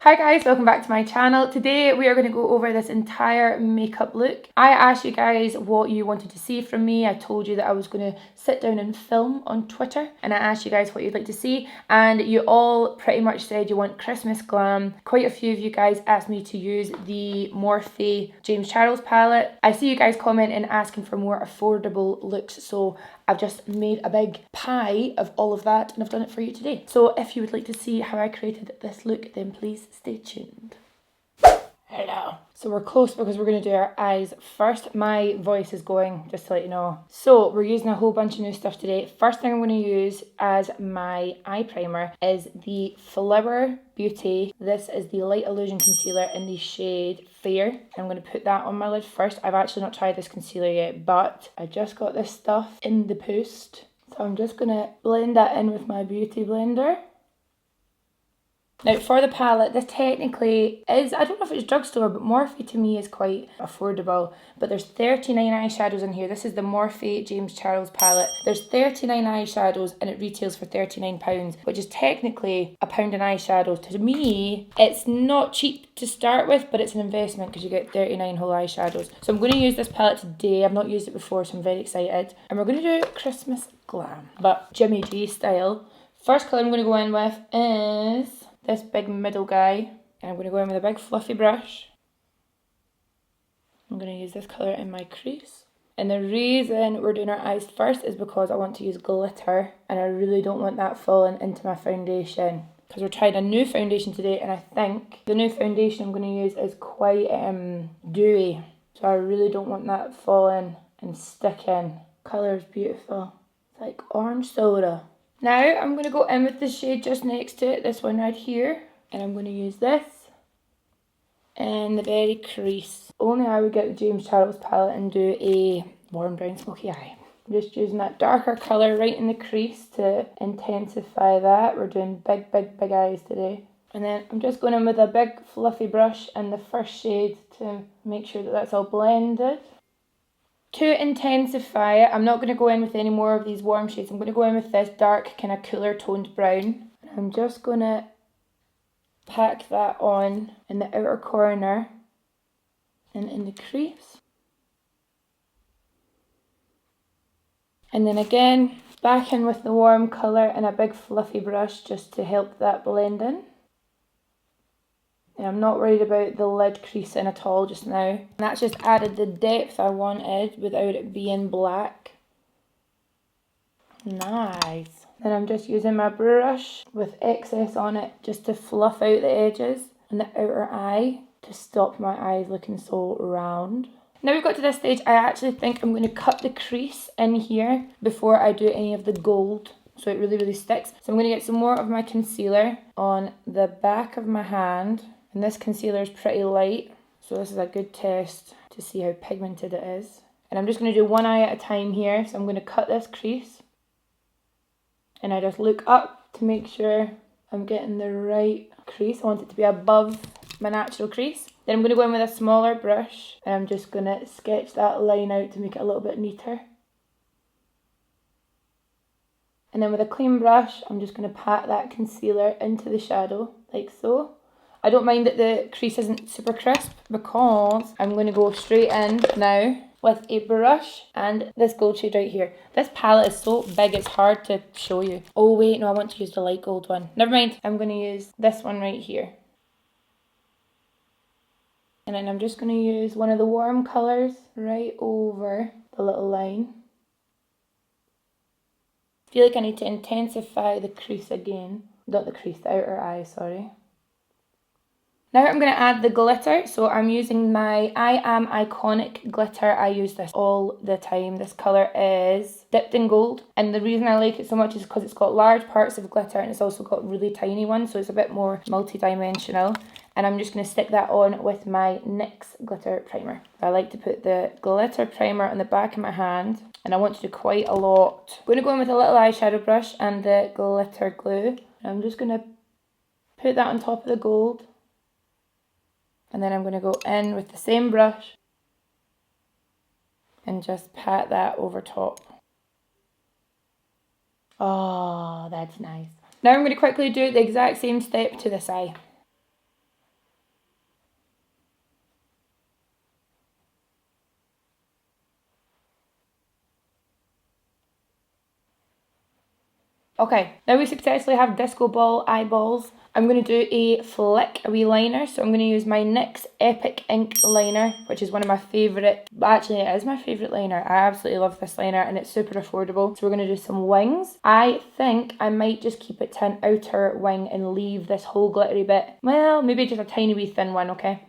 Hi guys, welcome back to my channel. Today we are going to go over this entire makeup look. I asked you guys what you wanted to see from me. I told you that I was going to sit down and film on Twitter, and I asked you guys what you'd like to see, and you all pretty much said you want Christmas glam. Quite a few of you guys asked me to use the Morphe James Charles palette. I see you guys commenting asking for more affordable looks, so I've just made a big pie of all of that and I've done it for you today. So if you would like to see how I created this look, then please stay tuned. Hello. So we're close because we're going to do our eyes first. My voice is going, just to let you know. So we're using a whole bunch of new stuff today. First thing I'm going to use as my eye primer is the Flower Beauty. This is the Light Illusion Concealer in the shade Fair. I'm going to put that on my lid first. I've actually not tried this concealer yet, but I just got this stuff in the post. So I'm just going to blend that in with my beauty blender. Now for the palette, this technically is, I don't know if it's drugstore, but Morphe to me is quite affordable. But there's 39 eyeshadows in here. This is the Morphe James Charles palette. There's 39 eyeshadows and it retails for £39, which is technically £1 an eyeshadow. To me, it's not cheap to start with, but it's an investment because you get 39 whole eyeshadows. So I'm going to use this palette today. I've not used it before, so I'm very excited. And we're going to do Christmas glam, but Jimmy G style. First colour I'm going to go in with is this big middle guy, and I'm going to go in with a big fluffy brush. I'm going to use this colour in my crease. And the reason we're doing our eyes first is because I want to use glitter, and I really don't want that falling into my foundation. Because we're trying a new foundation today, and I think the new foundation I'm going to use is quite dewy. So I really don't want that falling and sticking. Colour is beautiful. It's like orange soda. Now I'm going to go in with the shade just next to it, this one right here, and I'm going to use this in the very crease. Only I would get the James Charles palette and do a warm brown smoky eye. I'm just using that darker colour right in the crease to intensify that. We're doing big eyes today. And then I'm just going in with a big fluffy brush in the first shade to make sure that that's all blended. To intensify it, I'm not going to go in with any more of these warm shades. I'm going to go in with this dark, kind of cooler toned brown. I'm just going to pack that on in the outer corner and in the crease. And then again, back in with the warm colour and a big fluffy brush just to help that blend in. And I'm not worried about the lid creasing at all just now. And that's just added the depth I wanted without it being black. Nice. Then I'm just using my brush with excess on it just to fluff out the edges and the outer eye to stop my eyes looking so round. Now we've got to this stage, I actually think I'm going to cut the crease in here before I do any of the gold, so it really sticks. So I'm going to get some more of my concealer on the back of my hand. And this concealer is pretty light, so this is a good test to see how pigmented it is. And I'm just going to do one eye at a time here, so I'm going to cut this crease. And I just look up to make sure I'm getting the right crease. I want it to be above my natural crease. Then I'm going to go in with a smaller brush, and I'm just going to sketch that line out to make it a little bit neater. And then with a clean brush, I'm just going to pat that concealer into the shadow, like so. I don't mind that the crease isn't super crisp because I'm going to go straight in now with a brush and this gold shade right here. This palette is so big it's hard to show you. Oh wait, no, I want to use the light gold one. Never mind, I'm going to use this one right here. And then I'm just going to use one of the warm colours right over the little line. I feel like I need to intensify the crease again. Not the crease, the outer eye, sorry. Now I'm going to add the glitter, so I'm using my I Am Iconic glitter. I use this all the time. This colour is dipped in gold, and the reason I like it so much is because it's got large parts of glitter and it's also got really tiny ones, so it's a bit more multi-dimensional. And I'm just going to stick that on with my NYX glitter primer. I like to put the glitter primer on the back of my hand, and I want to do quite a lot. I'm going to go in with a little eyeshadow brush and the glitter glue. I'm just going to put that on top of the gold. And then I'm going to go in with the same brush and just pat that over top. Oh, that's nice. Now I'm going to quickly do the exact same step to this eye. Okay, now we successfully have disco ball eyeballs. I'm going to do a flick, a wee liner. So I'm going to use my NYX Epic Ink liner, which is one of my favourite, actually it is my favourite liner. I absolutely love this liner and it's super affordable. So we're going to do some wings. I think I might just keep it to an outer wing and leave this whole glittery bit, well, maybe just a tiny wee thin one, okay?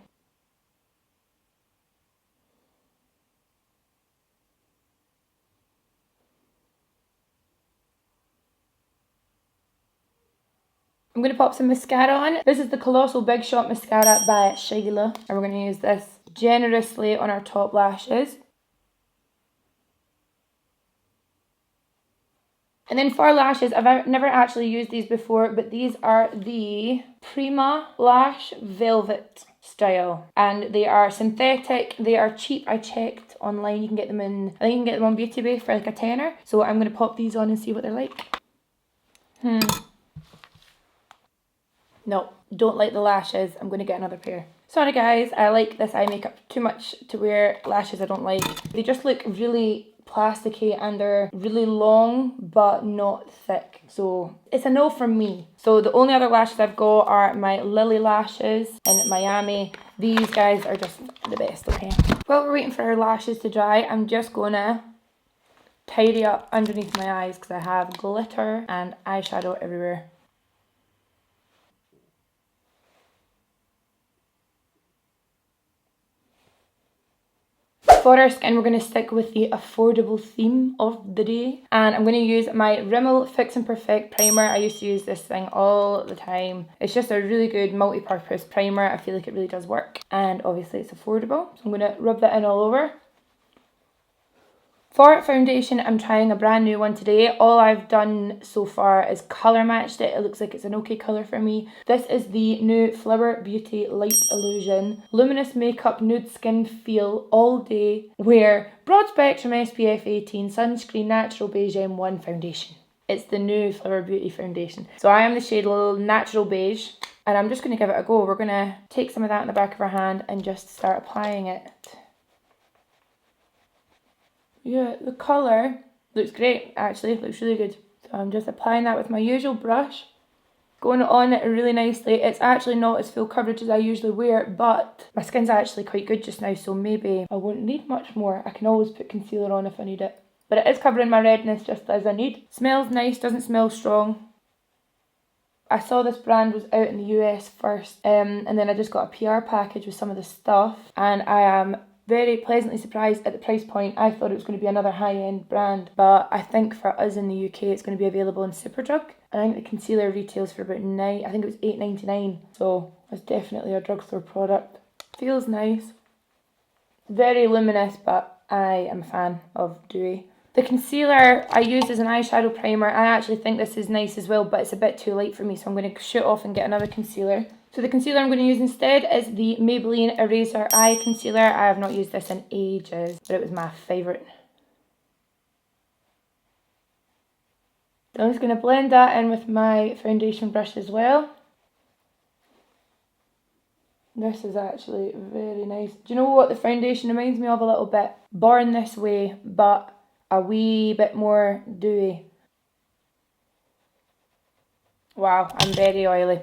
I'm going to pop some mascara on. This is the Colossal Big Shot Mascara by Sheila. And we're going to use this generously on our top lashes. And then for lashes, I've never actually used these before, but these are the Prima Lash Velvet style. And they are synthetic, they are cheap. I checked online, you can get them in, I think you can get them on Beauty Bay for like a tenner. So I'm going to pop these on and see what they're like. No, don't like the lashes. I'm going to get another pair. Sorry guys, I like this eye makeup too much to wear lashes I don't like. They just look really plasticky and they're really long but not thick. So it's a no from me. So the only other lashes I've got are my Lily lashes in Miami. These guys are just the best, okay? While we're waiting for our lashes to dry, I'm just gonna tidy up underneath my eyes because I have glitter and eyeshadow everywhere. For our skin, we're going to stick with the affordable theme of the day. And I'm going to use my Rimmel Fix and Perfect primer. I used to use this thing all the time. It's just a really good multi-purpose primer. I feel like it really does work. And obviously it's affordable. So I'm going to rub that in all over. For foundation, I'm trying a brand new one today. All I've done so far is colour matched it. It looks like it's an okay colour for me. This is the new Flower Beauty Light Illusion Luminous Makeup Nude Skin Feel All Day Wear Broad Spectrum SPF 18 Sunscreen Natural Beige M1 Foundation. It's the new Flower Beauty foundation. So I am the shade Natural Beige and I'm just going to give it a go. We're going to take some of that in the back of our hand and just start applying it. Yeah, the colour looks great actually, it looks really good. So I'm just applying that with my usual brush, going on it really nicely. It's actually not as full coverage as I usually wear, but my skin's actually quite good just now, so maybe I won't need much more. I can always put concealer on if I need it. But it is covering my redness just as I need. Smells nice, doesn't smell strong. I saw this brand was out in the US first, and then I just got a PR package with some of the stuff, and I am very pleasantly surprised at the price point. I thought it was going to be another high-end brand, but I think for us in the UK it's going to be available in Superdrug. I think the concealer retails for about I think it was £8.99, so it's definitely a drugstore product. Feels nice. Very luminous, but I am a fan of dewy. The concealer I used as an eyeshadow primer. I actually think this is nice as well, but it's a bit too light for me, so I'm going to shoot off and get another concealer. So the concealer I'm going to use instead is the Maybelline Eraser Eye Concealer. I have not used this in ages, but it was my favourite. So I'm just going to blend that in with my foundation brush as well. This is actually very nice. Do you know what the foundation reminds me of a little bit? Born This Way, but a wee bit more dewy. Wow, I'm very oily.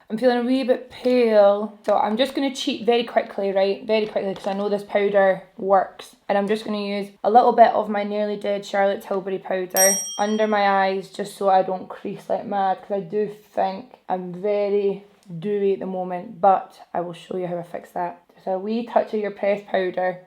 I'm feeling a wee bit pale, so I'm just going to cheat very quickly, right? Very quickly, because I know this powder works. And I'm just going to use a little bit of my Nearly Dead Charlotte Tilbury powder under my eyes, just so I don't crease like mad, because I do think I'm very dewy at the moment, but I will show you how I fix that. Just a wee touch of your pressed powder.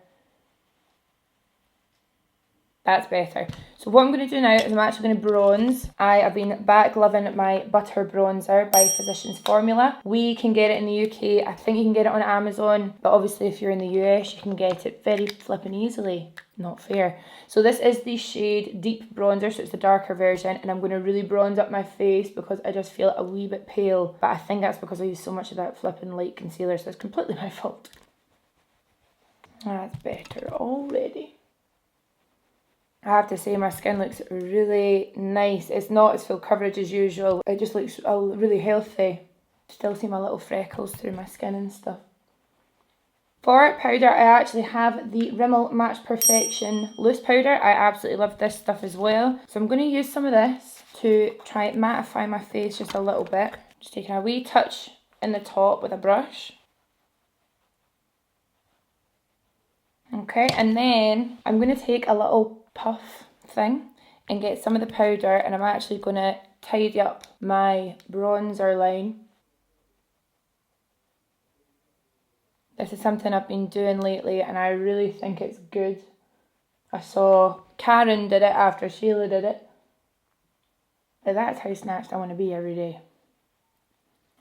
That's better. So what I'm going to do now is I'm actually going to bronze. I have been back loving my butter bronzer by Physicians Formula. We can get it in the UK. I think you can get it on Amazon, but obviously if you're in the US you can get it very flippin' easily. Not fair. So this is the shade Deep Bronzer, so it's the darker version, and I'm going to really bronze up my face because I just feel a wee bit pale, but I think that's because I use so much of that flippin' light concealer, so it's completely my fault. That's better already. I have to say my skin looks really nice. It's not as full coverage as usual. It just looks really healthy. Still see my little freckles through my skin and stuff. For powder, I actually have the Rimmel Match Perfection Loose Powder. I absolutely love this stuff as well. So I'm going to use some of this. to try and mattify my face just a little bit. Just taking a wee touch in the top with a brush. Okay, and then I'm going to take a little puff thing and get some of the powder, and I'm actually going to tidy up my bronzer line. This is something I've been doing lately and I really think it's good. I saw Karen did it after Sheila did it. But that's how snatched I want to be every day.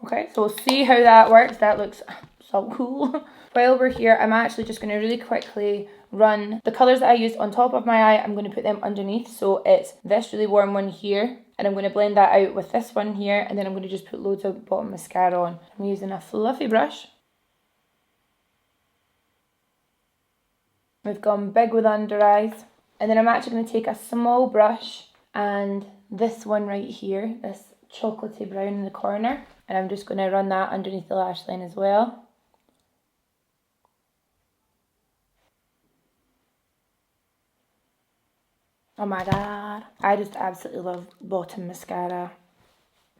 Okay, so we'll see how that works. That looks so cool. While we're here, I'm actually just going to really quickly run the colours that I used on top of my eye. I'm going to put them underneath. So it's this really warm one here. And I'm going to blend that out with this one here. And then I'm going to just put loads of bottom mascara on. I'm using a fluffy brush. We've gone big with under eyes. And then I'm actually going to take a small brush and this one right here, this chocolatey brown in the corner. And I'm just going to run that underneath the lash line as well. Oh my god. I just absolutely love bottom mascara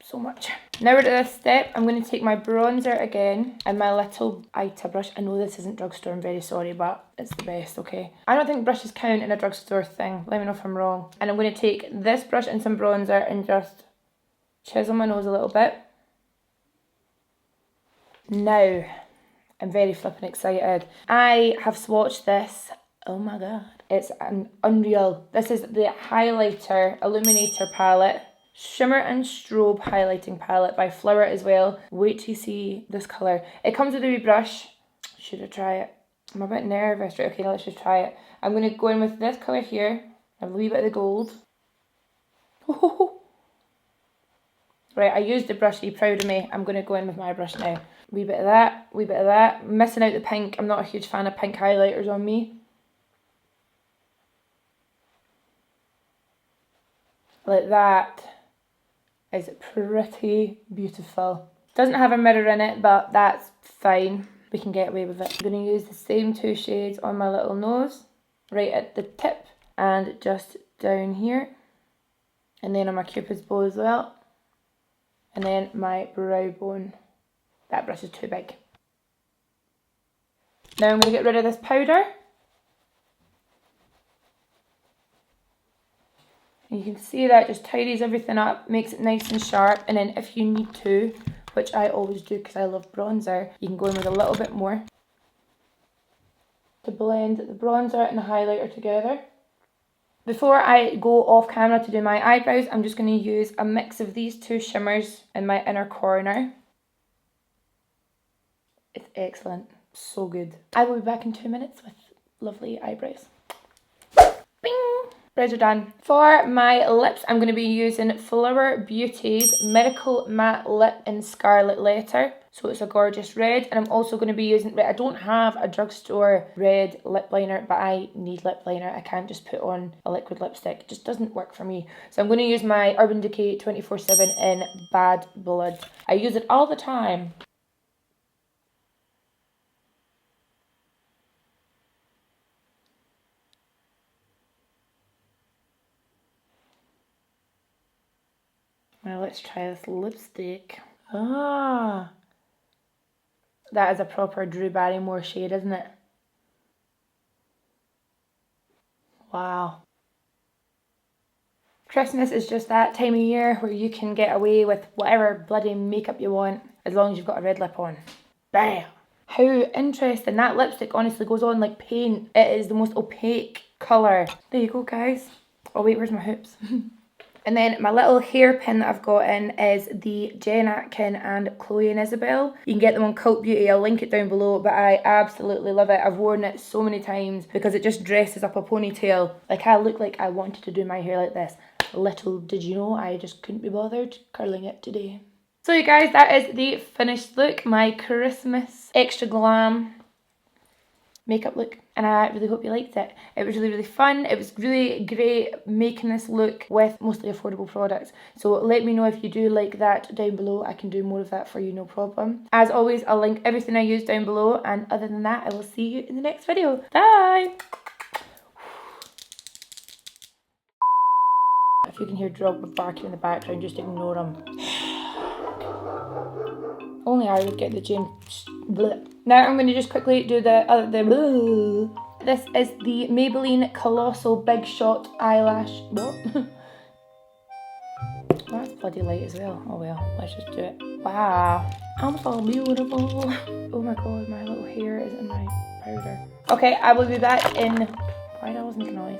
so much. Now we're at this step. I'm going to take my bronzer again and my little Ita brush. I know this isn't drugstore, I'm very sorry, but it's the best, okay? I don't think brushes count in a drugstore thing. Let me know if I'm wrong. And I'm going to take this brush and some bronzer and just chisel my nose a little bit. Now, I'm very flippin' excited. I have swatched this. Oh my god. It's unreal. This is the highlighter illuminator palette. Shimmer and Strobe highlighting palette by Flower as well. Wait till you see this colour. It comes with a wee brush. Should I try it? I'm a bit nervous. Right, okay, let's just try it. I'm going to go in with this colour here. A wee bit of the gold. Right, I used the brush. Are you proud of me? I'm going to go in with my brush now. Wee bit of that, wee bit of that. Missing out the pink. I'm not a huge fan of pink highlighters on me. Like that. Is pretty beautiful. Doesn't have a mirror in it, but that's fine. We can get away with it. I'm going to use the same two shades on my little nose, right at the tip and just down here. And then on my cupid's bow as well. And then my brow bone. That brush is too big. Now I'm going to get rid of this powder. You can see that just tidies everything up, makes it nice and sharp, and then if you need to, which I always do because I love bronzer, you can go in with a little bit more to blend the bronzer and the highlighter together. Before I go off camera to do my eyebrows, I'm just going to use a mix of these two shimmers in my inner corner. It's excellent, so good. I will be back in 2 minutes with lovely eyebrows. Bing! Brows are done. For my lips, I'm going to be using Flower Beauty's Miracle Matte Lip in Scarlet Letter. So it's a gorgeous red. And I'm also going to be using, I don't have a drugstore red lip liner, but I need lip liner. I can't just put on a liquid lipstick. It just doesn't work for me. So I'm going to use my Urban Decay 24/7 in Bad Blood. I use it all the time. Now let's try this lipstick. Ah, that is a proper Drew Barrymore shade, isn't it? Wow. Christmas is just that time of year where you can get away with whatever bloody makeup you want as long as you've got a red lip on. Bam! How interesting. That lipstick honestly goes on like paint. It is the most opaque colour. There you go, guys. Oh wait, where's my hoops? And then my little hairpin that I've got in is the Jen Atkin and Chloe and Isabel. You can get them on Cult Beauty, I'll link it down below, but I absolutely love it. I've worn it so many times because it just dresses up a ponytail. Like I look like I wanted to do my hair like this. Little did you know, I just couldn't be bothered curling it today. So you guys, that is the finished look, my Christmas extra glam makeup look, and I really hope you liked it. It was really fun. It was really great making this look with mostly affordable products. So let me know if you do like that down below. I can do more of that for you, no problem. As always, I'll link everything I use down below, and other than that, I will see you in the next video. Bye! If you can hear dog barking in the background, just ignore him. Only I would get the James. Bleh. Now I'm going to just quickly do the bleh. This is the Maybelline Colossal Big Shot Eyelash. What? That's bloody light as well. Oh well, let's just do it. Wow, I'm so beautiful. Oh my god, my little hair is in my powder. Okay, I will be back in. Why did I always make a noise?